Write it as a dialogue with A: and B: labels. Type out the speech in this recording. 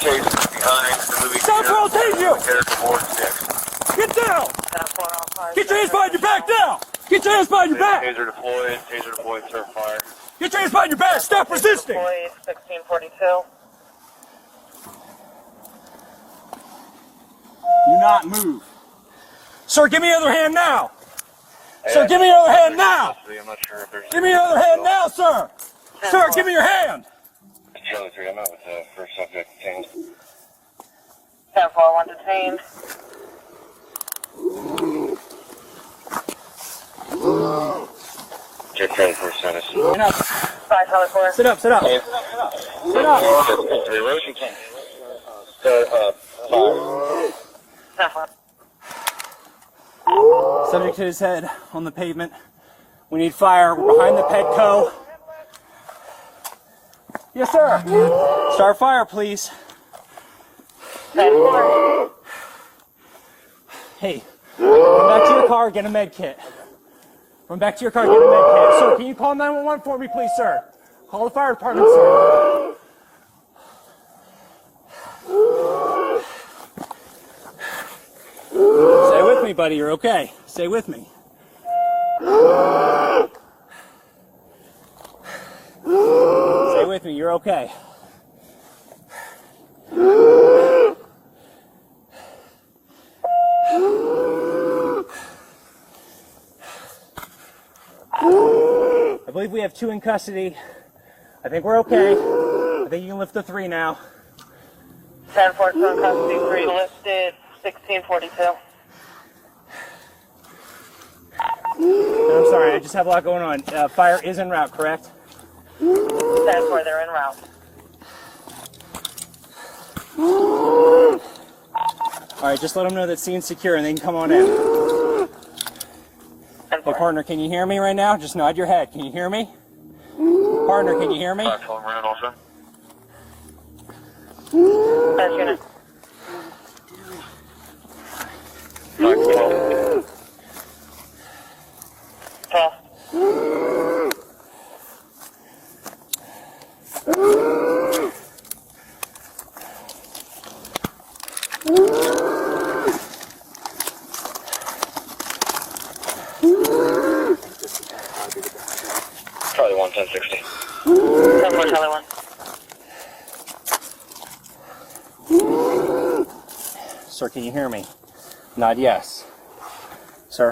A: Taser behind the moving.
B: Stop or I'll tase you!
A: Character board 6.
B: Get down! Get your hands behind your back now! Get your hands behind your back!
A: Taser deployed, sir, fire.
B: Get your hands behind your back! Stop resisting!
C: Deployed, 1642.
B: Do not move. Sir, give me your other hand now! Sir, give me your other hand now!
A: I'm not sure if there's...
B: Give me your other hand now, sir! Sir, give me your hand!
A: Charlie 3, I'm out with the first subject detained.
C: 1041 detained.
A: Check Charlie 4 status.
B: Stand up.
C: 5 Charlie 4.
B: Sit up, sit up. Sit up.
A: Erosion tank. Sir, 5.
C: 1041.
B: Subject hit his head on the pavement. We need fire. We're behind the Petco. Yes, sir. Start fire, please.
C: 10-4.
B: Hey, run back to your car, get a med kit. Run back to your car, get a med kit. Sir, can you call 911 for me, please, sir? Call the fire department, sir. Stay with me, buddy. You're okay. Stay with me. Stay with me. You're okay. I believe we have 2 in custody. I think we're okay. I think you can lift the 3 now.
C: 10-4 in custody, 3 listed, 1642.
B: I'm sorry, I just have a lot going on. Fire is en route, correct?
C: 10-4, they're en route.
B: All right, just let them know that scene's secure and they can come on in. Hey, partner, can you hear me right now? Just nod your head. Can you hear me? Partner, can you hear me?
A: Also.
C: That's unit.
A: 512.
C: 12.
A: Charlie 1, 1060.
C: 10-4 Charlie 1.
B: Sir, can you hear me? Nod yes. Sir?